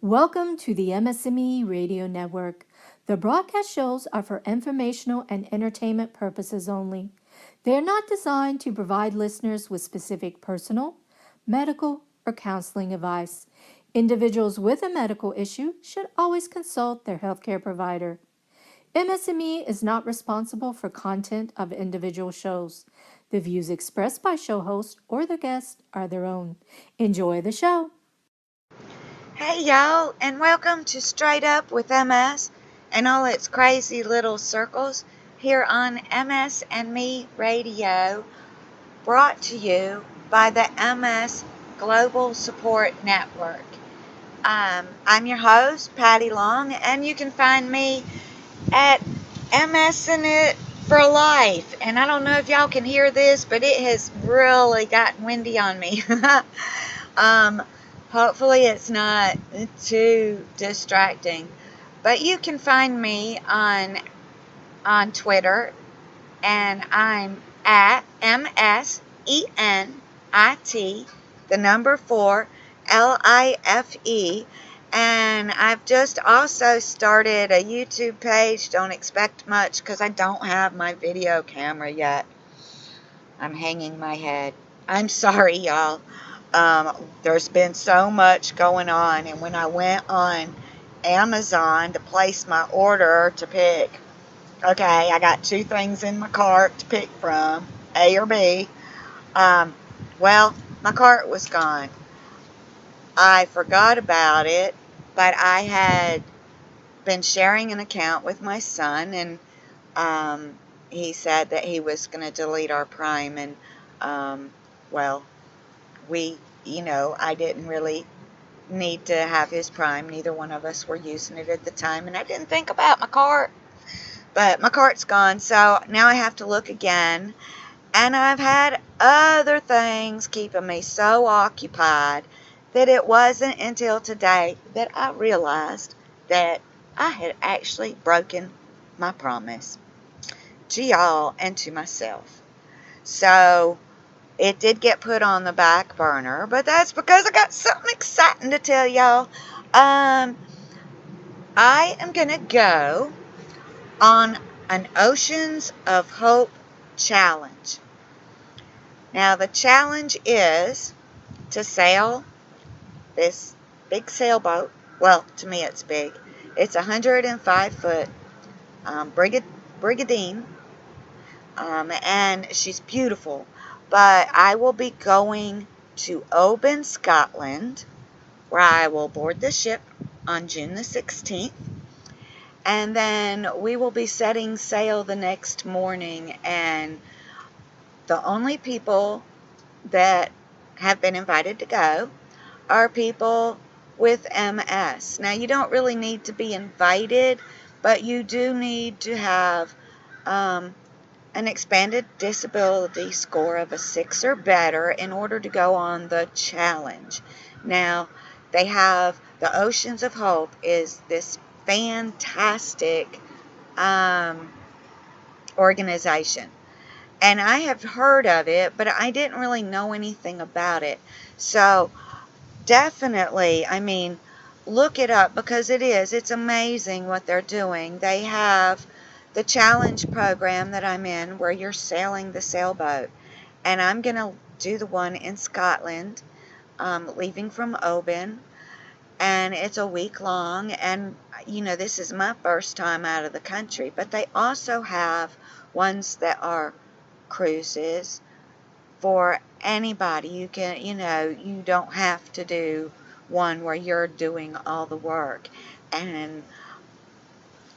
Welcome to the MS&Me Radio Network. The broadcast shows are for informational and entertainment purposes only. They are not designed to provide listeners with specific personal, medical, or counseling advice. Individuals with a medical issue should always consult their healthcare provider. MS&Me is not responsible for content of individual shows. The views expressed by show hosts or the guests are their own. Enjoy the show. Hey y'all, and welcome to Straight Up with MS and all its crazy little circles here on MS&Me Radio, brought to you by the MS Global Support Network. I'm your host, Patty Long, and you can find me at MS and It for Life. And I don't know if y'all can hear this, but it has really gotten windy on me. Hopefully it's not too distracting. But you can find me on Twitter, and I'm at MSENIT, the number 4, LIFE. And I've just also started a YouTube page. Don't expect much because I don't have my video camera yet. I'm hanging my head. I'm sorry, y'all. There's been so much going on, and when I went on Amazon to place my order to pick, okay, I got 2 things in my cart to pick from, A or B. Well, my cart was gone. I forgot about it, but I had been sharing an account with my son, and he said that he was going to delete our Prime, and well, I didn't really need to have his Prime. Neither one of us were using it at the time, and I didn't think about my cart. But my cart's gone, so now I have to look again. And I've had other things keeping me so occupied that it wasn't until today that I realized that I had actually broken my promise to y'all and to myself. So it did get put on the back burner, but that's because I got something exciting to tell y'all. I am going to go on an Oceans of Hope challenge. Now, the challenge is to sail this big sailboat. Well, to me it's big. It's 105-foot Brigantine, and she's beautiful. But I will be going to Oban, Scotland, where I will board the ship on June the 16th. And then we will be setting sail the next morning. And the only people that have been invited to go are people with MS. Now, you don't really need to be invited, but you do need to have an expanded disability score of a 6 or better in order to go on the challenge. Now, they have the Oceans of Hope is this fantastic organization. And I have heard of it, but I didn't really know anything about it. So, definitely, look it up because it's amazing what they're doing. They have the challenge program that I'm in where you're sailing the sailboat. And I'm going to do the one in Scotland, leaving from Oban. And it's a week long. And, this is my first time out of the country. But they also have ones that are cruises for anybody. You can, you don't have to do one where you're doing all the work. And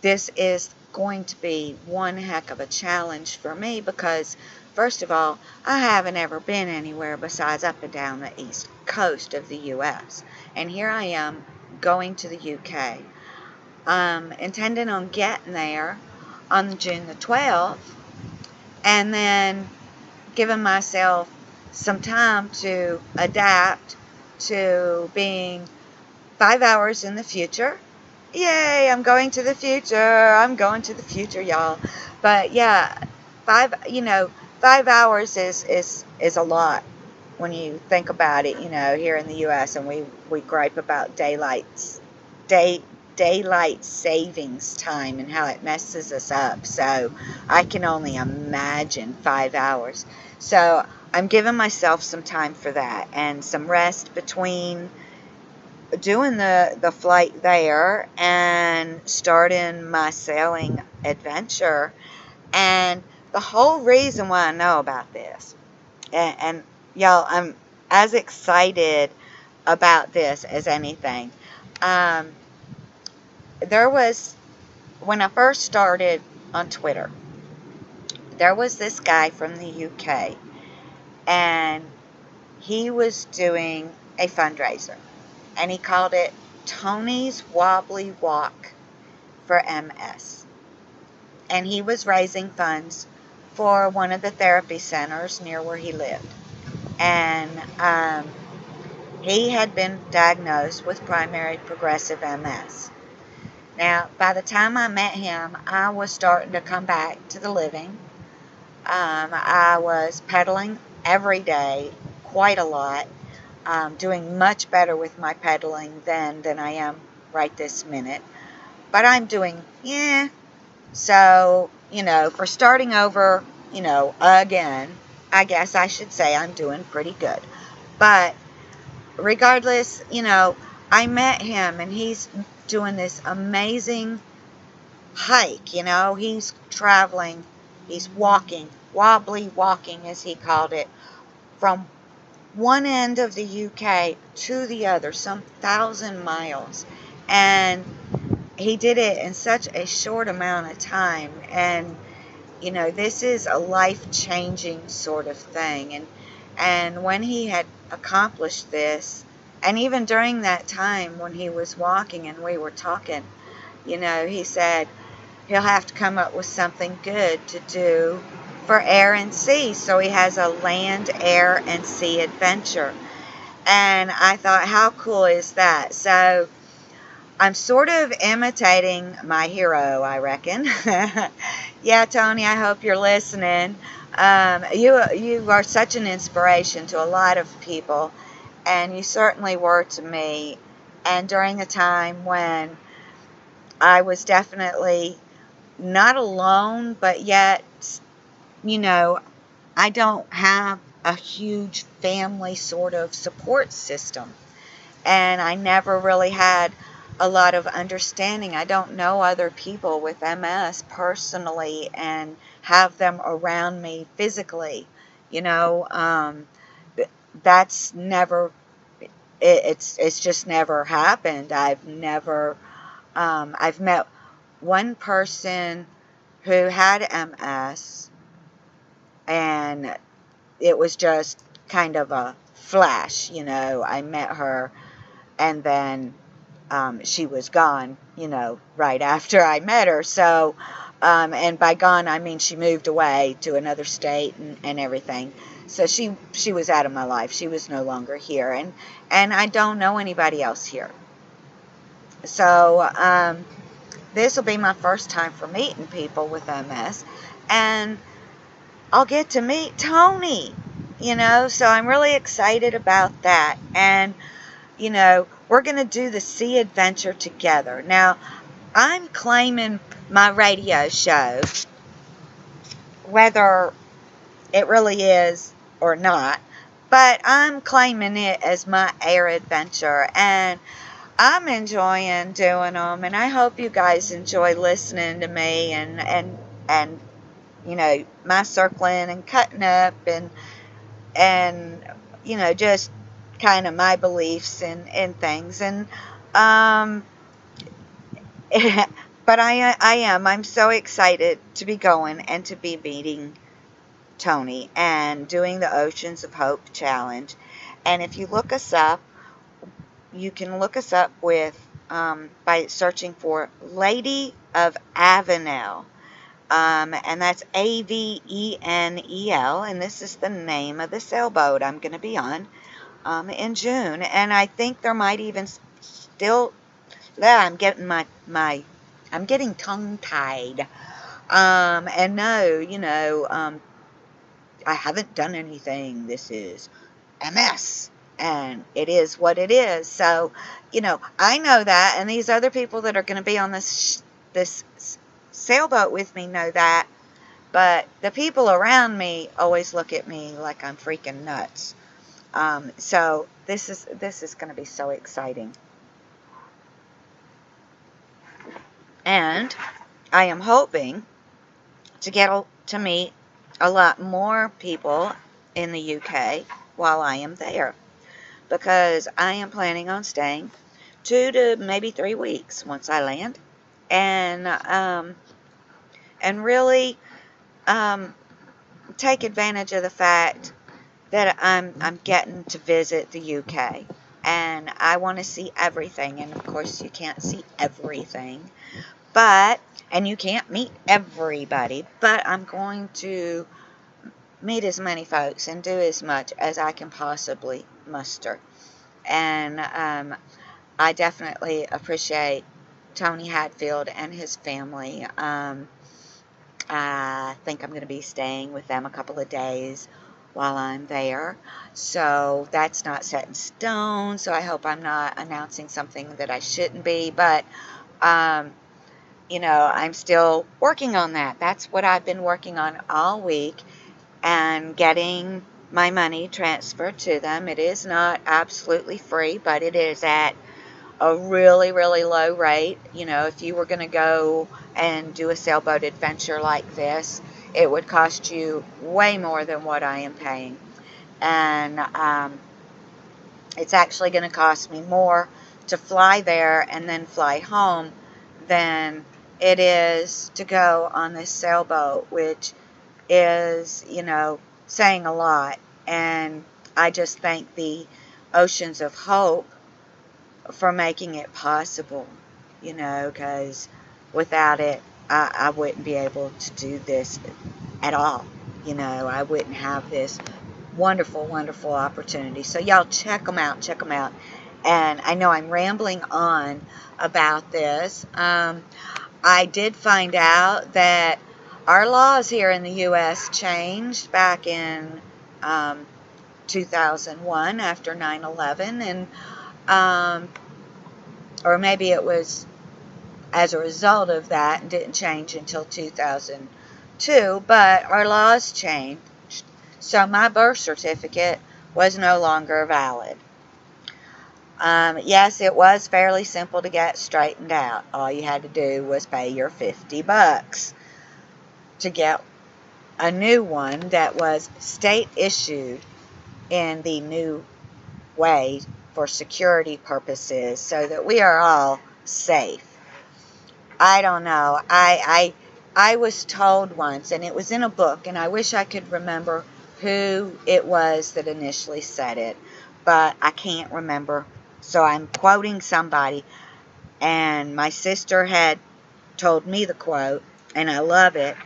this is going to be one heck of a challenge for me because, first of all, I haven't ever been anywhere besides up and down the east coast of the U.S. And here I am going to the UK. Intending on getting there on June the 12th and then giving myself some time to adapt to being 5 hours in the future. Yay, I'm going to the future. I'm going to the future, y'all. But yeah, 5 hours is a lot when you think about it, here in the US, and we gripe about daylight daylight savings time and how it messes us up. So I can only imagine 5 hours. So I'm giving myself some time for that and some rest between doing the flight there and starting my sailing adventure. And the whole reason why I know about this, and y'all, I'm as excited about this as anything. Um, there was, when I first started on Twitter, there was this guy from the UK, and he was doing a fundraiser, and he called it Tony's Wobbly Walk for MS. And he was raising funds for one of the therapy centers near where he lived. And he had been diagnosed with primary progressive MS. Now, by the time I met him, I was starting to come back to the living. I was pedaling every day, quite a lot, doing much better with my pedaling than I am right this minute. But I'm doing, so, for starting over, again, I guess I should say I'm doing pretty good. But regardless, I met him and he's doing this amazing hike. He's traveling, he's walking, wobbly walking as he called it, from one end of the UK to the other, some 1,000 miles. And he did it in such a short amount of time. And, this is a life-changing sort of thing. And when he had accomplished this, and even during that time when he was walking and we were talking, he said he'll have to come up with something good to do for air and sea. So he has a land, air, and sea adventure. And I thought, how cool is that? So I'm sort of imitating my hero, I reckon. Yeah, Tony, I hope you're listening. You are such an inspiration to a lot of people, and you certainly were to me. And during a time when I was definitely not alone, but yet, I don't have a huge family sort of support system. And I never really had a lot of understanding. I don't know other people with MS personally and have them around me physically. You know, that's never. It's just never happened. I've met one person who had MS, and it was just kind of a flash. I met her, and then she was gone, right after I met her. So, and by gone, I mean she moved away to another state and everything. So she was out of my life. She was no longer here. And I don't know anybody else here. So, this will be my first time for meeting people with MS. And I'll get to meet Tony, so I'm really excited about that. And we're going to do the sea adventure together. Now, I'm claiming my radio show, whether it really is or not, but I'm claiming it as my air adventure, and I'm enjoying doing them, and I hope you guys enjoy listening to me and my circling and cutting up and just kind of my beliefs and things. And but I'm so excited to be going and to be meeting Tony and doing the Oceans of Hope Challenge. And if you look us up, you can look us up with by searching for Lady of Avenel. And that's Avenel, and this is the name of the sailboat I'm going to be on in June. And I think there might even still, I'm getting I'm getting tongue-tied. And no, I haven't done anything. This is MS. and it is what it is. So, I know that, and these other people that are going to be on this sailboat with me know that, but the people around me always look at me like I'm freaking nuts. So this is going to be so exciting, and I am hoping to get to meet a lot more people in the UK while I am there, because I am planning on staying 2 to maybe 3 weeks once I land, and really take advantage of the fact that I'm getting to visit the UK, and I want to see everything. And of course, you can't see everything, and you can't meet everybody, but I'm going to meet as many folks and do as much as I can possibly muster. And I definitely appreciate Tony Hadfield and his family. I think I'm going to be staying with them a couple of days while I'm there. So that's not set in stone. So I hope I'm not announcing something that I shouldn't be. But, I'm still working on that. That's what I've been working on all week, and getting my money transferred to them. It is not absolutely free, but it is at a really, really low rate. If you were going to go and do a sailboat adventure like this, it would cost you way more than what I am paying. And it's actually going to cost me more to fly there and then fly home than it is to go on this sailboat, which is, saying a lot. And I just thank the Oceans of Hope for making it possible, because without it, I wouldn't be able to do this at all. I wouldn't have this wonderful, wonderful opportunity. So y'all check them out, check them out. And I know I'm rambling on about this. I did find out that our laws here in the U.S. changed back in 2001 after 9/11, and or maybe it was as a result of that and didn't change until 2002, but our laws changed. So my birth certificate was no longer valid. Yes, it was fairly simple to get straightened out. All you had to do was pay your $50 to get a new one that was state issued in the new way for security purposes, so that we are all safe. I don't know. I was told once, and it was in a book, and I wish I could remember who it was that initially said it, but I can't remember. So I'm quoting somebody, and my sister had told me the quote, and I love it.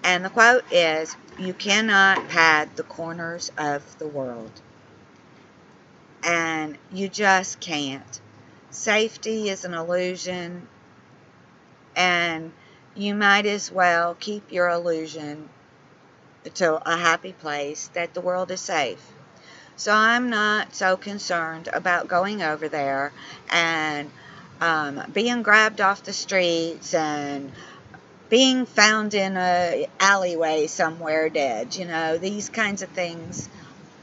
And the quote is, "You cannot pad the corners of the world." And you just can't. Safety is an illusion, and you might as well keep your illusion to a happy place that the world is safe. So I'm not so concerned about going over there and being grabbed off the streets and being found in a alleyway somewhere dead. These kinds of things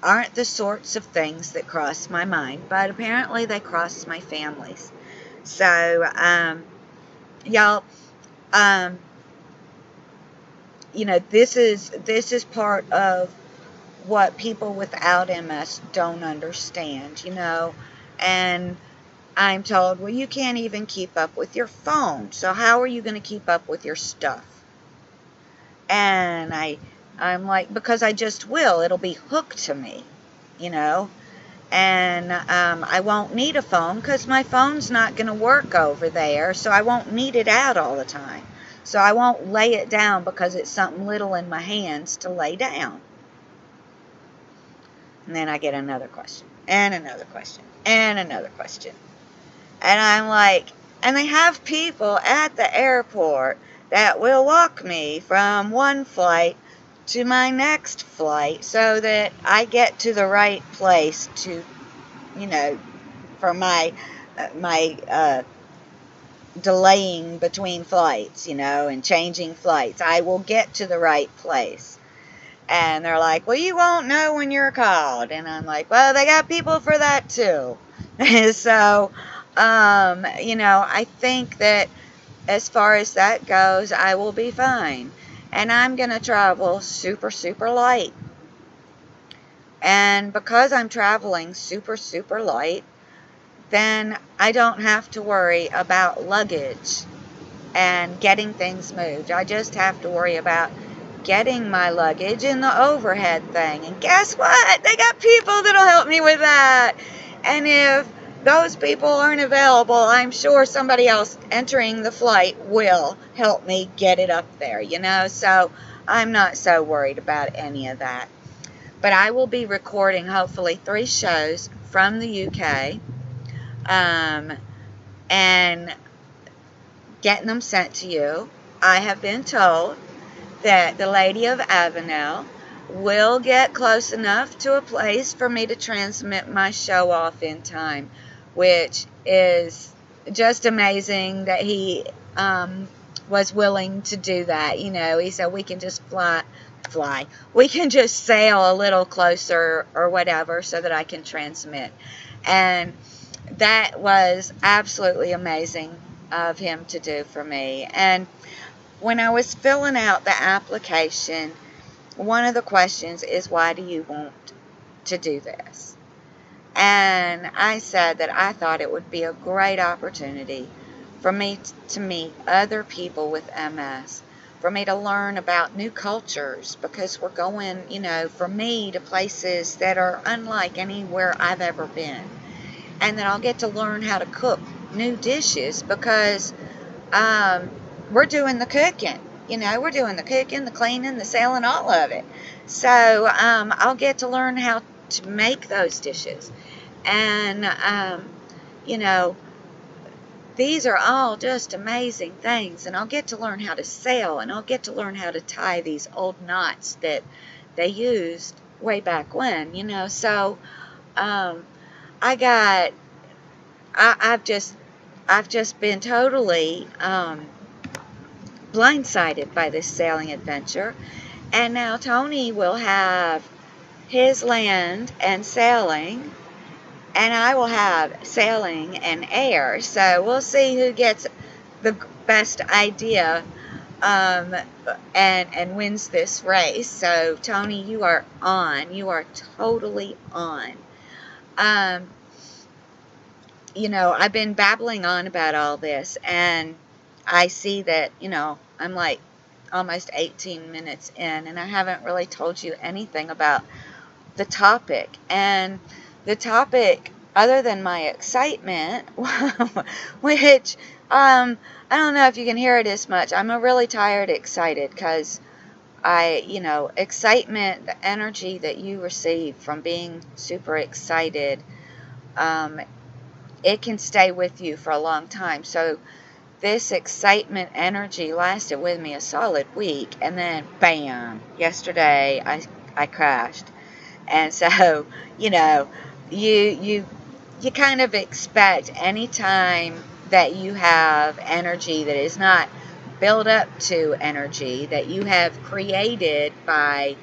aren't the sorts of things that cross my mind, but apparently they cross my family's. So, y'all, this is part of what people without MS don't understand, and I'm told, well, you can't even keep up with your phone, so how are you going to keep up with your stuff? And I'm like, because I just will. It'll be hooked to me, and I won't need a phone because my phone's not going to work over there, so I won't need it out all the time. So I won't lay it down because it's something little in my hands to lay down. And then I get another question, and another question, and another question. And I'm like, and they have people at the airport that will walk me from one flight to my next flight so that I get to the right place to for my delaying between flights, and changing flights. I will get to the right place. And they're like, well, you won't know when you're called. And I'm like, well, they got people for that too. So, I think that as far as that goes, I will be fine. And I'm going to travel super, super light. And because I'm traveling super, super light, then I don't have to worry about luggage and getting things moved. I just have to worry about getting my luggage in the overhead thing. And guess what? They got people that'll help me with that. And if those people aren't available, I'm sure somebody else entering the flight will help me get it up there, So I'm not so worried about any of that. But I will be recording hopefully 3 shows from the UK, and getting them sent to you. I have been told that the Lady of Avenel will get close enough to a place for me to transmit my show off in time, which is just amazing that he was willing to do that. He said we can just fly. We can just sail a little closer or whatever so that I can transmit. And that was absolutely amazing of him to do for me. And when I was filling out the application, one of the questions is, why do you want to do this? And I said that I thought it would be a great opportunity for me to meet other people with MS, for me to learn about new cultures, because we're going, for me, to places that are unlike anywhere I've ever been. And then I'll get to learn how to cook new dishes, because we're doing the cooking. We're doing the cooking, the cleaning, the selling, all of it. So I'll get to learn how to make those dishes. And, these are all just amazing things. And I'll get to learn how to sail, and I'll get to learn how to tie these old knots that they used way back when, So I've just been totally blindsided by this sailing adventure. And now Tony will have his land and sailing, and I will have sailing and air. So we'll see who gets the best idea and wins this race. So Tony, you are on. You are totally on. I've been babbling on about all this, and I see that, I'm like almost 18 minutes in, and I haven't really told you anything about the topic. And the topic, other than my excitement, which, I don't know if you can hear it as much. I'm a really tired excited, because excitement, the energy that you receive from being super excited, it can stay with you for a long time. So this excitement energy lasted with me a solid week, and then bam, yesterday I crashed. And so, you kind of expect any time that you have energy that is not built up to energy that you have created by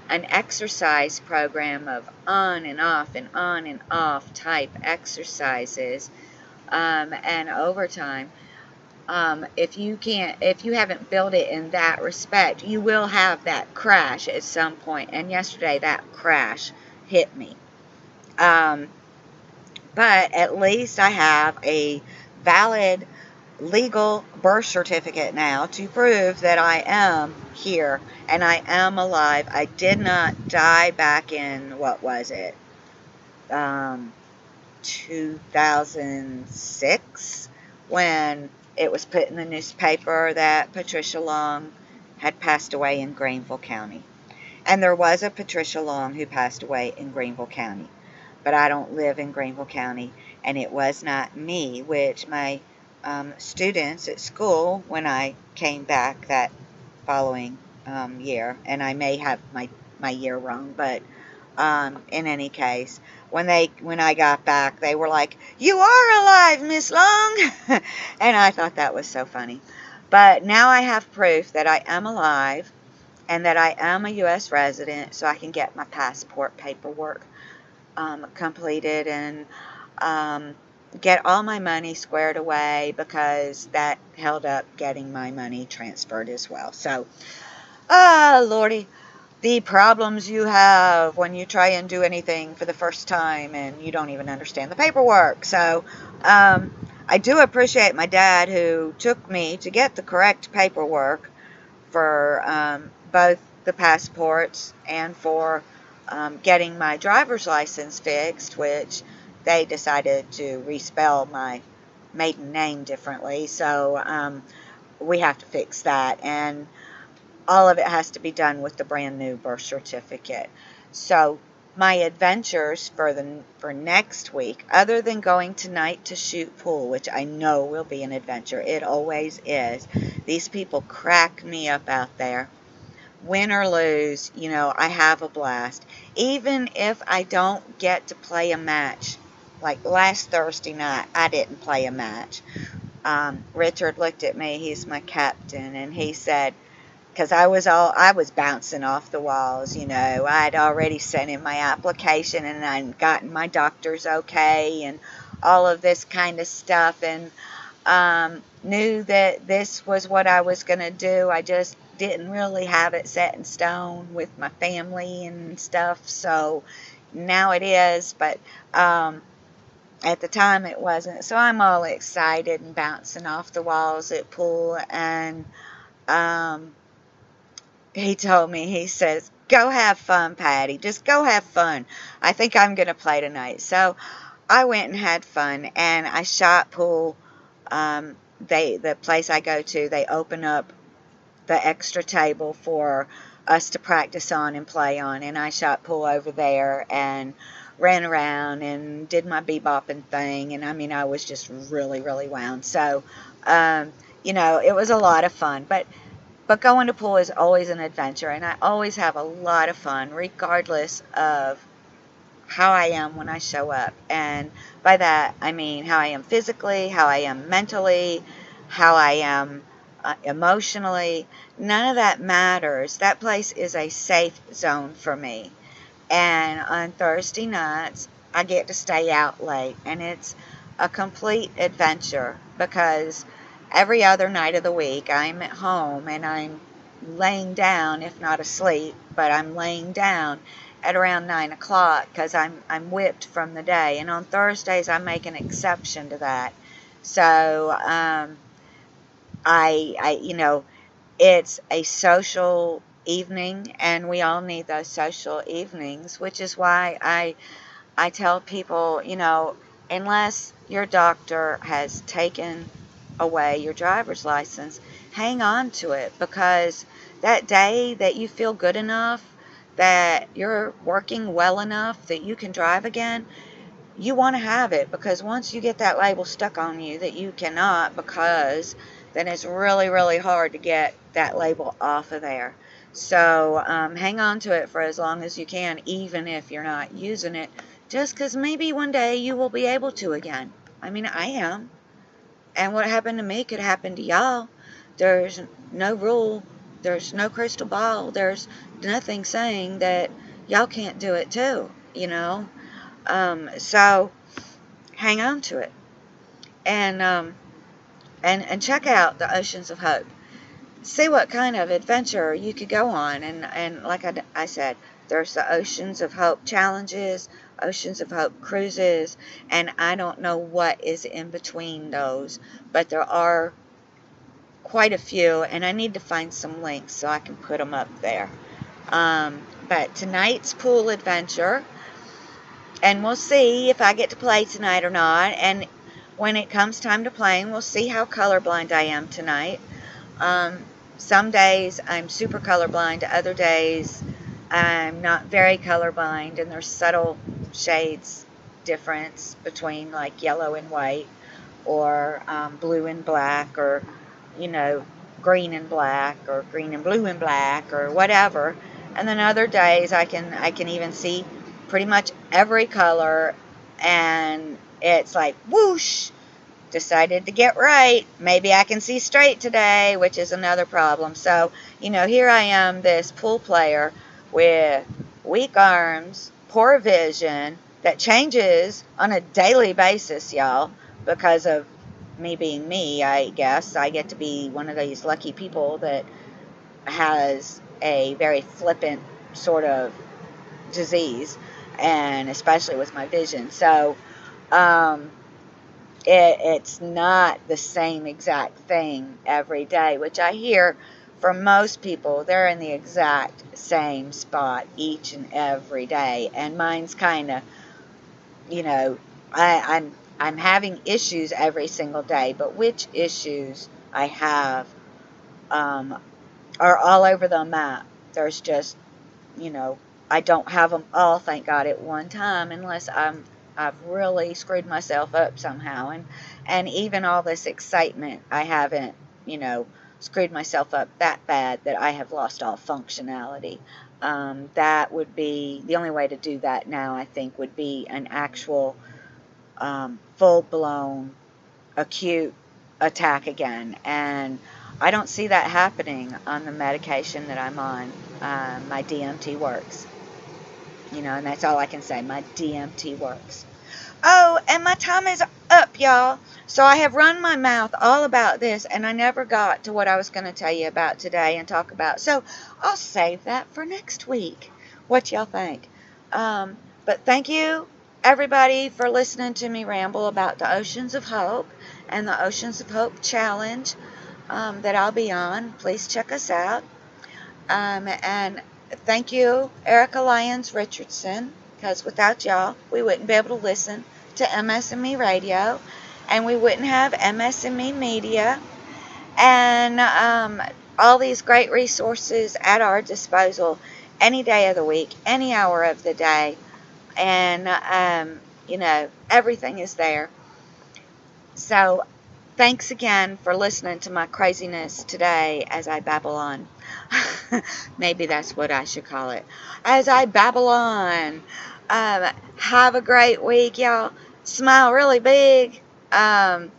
an exercise program of on and off type exercises, and overtime. If you haven't built it in that respect, you will have that crash at some point. And yesterday that crash hit me. But at least I have a valid legal birth certificate now to prove that I am here and I am alive. I did not die back in, what was it? 2006, when it was put in the newspaper that Patricia Long had passed away in Greenville County. And there was a Patricia Long who passed away in Greenville County. But I don't live in Greenville County, and it was not me, which my students at school, when I came back that following year, and I may have my year wrong, but In any case, when I got back, they were like, "You are alive, Miss Long," and I thought that was so funny. But now I have proof that I am alive and that I am a U.S. resident, so I can get my passport paperwork completed and get all my money squared away, because that held up getting my money transferred as well. So, Lordy, the problems you have when you try and do anything for the first time and you don't even understand the paperwork. So, I do appreciate my dad who took me to get the correct paperwork for both the passports and for getting my driver's license fixed, which they decided to respell my maiden name differently. So we have to fix that. And all of it has to be done with the brand new birth certificate. So my adventures for next week, other than going tonight to shoot pool, which I know will be an adventure, it always is. These people crack me up out there. Win or lose, I have a blast. Even if I don't get to play a match, like last Thursday night, I didn't play a match. Richard looked at me, he's my captain, and he said, because I was bouncing off the walls, I'd already sent in my application and I'd gotten my doctor's okay and all of this kind of stuff, and knew that this was what I was going to do. I just didn't really have it set in stone with my family and stuff, so now it is, but at the time it wasn't. So I'm all excited and bouncing off the walls at pool, and he told me, he says, "Go have fun, Patty. Just go have fun. I think I'm going to play tonight." So I went and had fun, and I shot pool. The place I go to, they open up the extra table for us to practice on and play on, and I shot pool over there and ran around and did my bebopping thing, and I mean, I was just really, really wound. So, it was a lot of fun, but going to pool is always an adventure, and I always have a lot of fun, regardless of how I am when I show up. And by that, I mean how I am physically, how I am mentally, how I am emotionally. None of that matters. That place is a safe zone for me. And on Thursday nights, I get to stay out late, and it's a complete adventure, because every other night of the week I'm at home and I'm laying down, if not asleep, but I'm laying down at around 9 o'clock because I'm whipped from the day. And on Thursdays, I make an exception to that. So it's a social evening, and we all need those social evenings, which is why I tell people, unless your doctor has taken away your driver's license, hang on to it, because that day that you feel good enough, that you're working well enough that you can drive again, you want to have it, because once you get that label stuck on you that you cannot, because then it's really, really hard to get that label off of there. So hang on to it for as long as you can, even if you're not using it, just because maybe one day you will be able to again. I mean, I am. And what happened to me could happen to y'all. There's no rule. There's no crystal ball. There's nothing saying that y'all can't do it too, So hang on to it, and check out the Oceans of Hope. See what kind of adventure you could go on, and like I said, there's the Oceans of Hope challenges, Oceans of Hope cruises, and I don't know what is in between those, but there are quite a few, and I need to find some links so I can put them up there. But tonight's pool adventure, and we'll see if I get to play tonight or not. And when it comes time to playing, we'll see how colorblind I am tonight. Some days I'm super colorblind, other days I'm not very colorblind, and there's subtle shades difference between like yellow and white, or blue and black, or green and black, or green and blue and black, or whatever. And then other days I can even see pretty much every color, and it's like whoosh, decided to get right. Maybe I can see straight today, which is another problem. So, here I am, this pool player with weak arms, poor vision, that changes on a daily basis, y'all, because of me being me, I guess. I get to be one of these lucky people that has a very flippant sort of disease, and especially with my vision. So, it's not the same exact thing every day, which I hear from most people. They're in the exact same spot each and every day, and mine's kind of, you know, I'm having issues every single day, but which issues I have are all over the map. There's just, you know, I don't have them all, thank God, at one time, unless I've really screwed myself up somehow. And even all this excitement, I haven't, screwed myself up that bad that I have lost all functionality. That would be the only way to do that now, I think, would be an actual full-blown acute attack again. And I don't see that happening on the medication that I'm on. My DMT works. And that's all I can say. My DMT works. Oh, and my time is up, y'all. So I have run my mouth all about this, and I never got to what I was going to tell you about today and talk about. So I'll save that for next week. What y'all think? But thank you, everybody, for listening to me ramble about the Oceans of Hope and the Oceans of Hope Challenge that I'll be on. Please check us out. And thank you, Erica Lyons Richardson, because without y'all, we wouldn't be able to listen to MS&Me Radio, and we wouldn't have MS&Me Media, and all these great resources at our disposal any day of the week, any hour of the day, and, everything is there. So, thanks again for listening to my craziness today as I babble on. Maybe that's what I should call it. As I babble on. Have a great week, y'all. Smile really big. And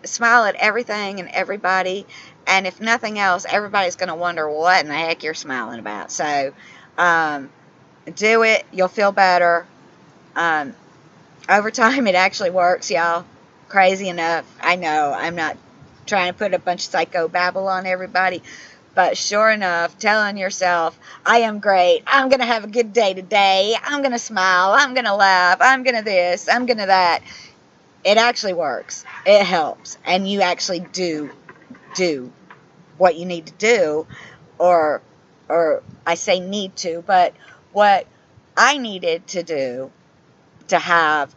smile at everything and everybody. And if nothing else, everybody's going to wonder what in the heck you're smiling about. So, do it. You'll feel better. Over time, it actually works, y'all. Crazy enough. I know. I'm not trying to put a bunch of psycho babble on everybody. But sure enough, telling yourself, I am great. I'm going to have a good day today. I'm going to smile. I'm going to laugh. I'm going to this. I'm going to that. It actually works. It helps. And you actually do what you need to do. Or I say need to, but what I needed to do to have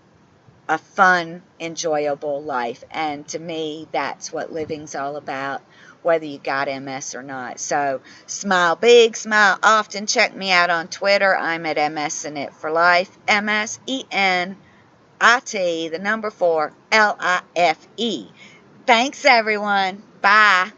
a fun, enjoyable life. And to me, that's what living's all about, whether you got MS or not. So smile big, smile often. Check me out on Twitter. I'm at MS&It for Life. MSENIT, the number 4, LIFE. Thanks, everyone. Bye.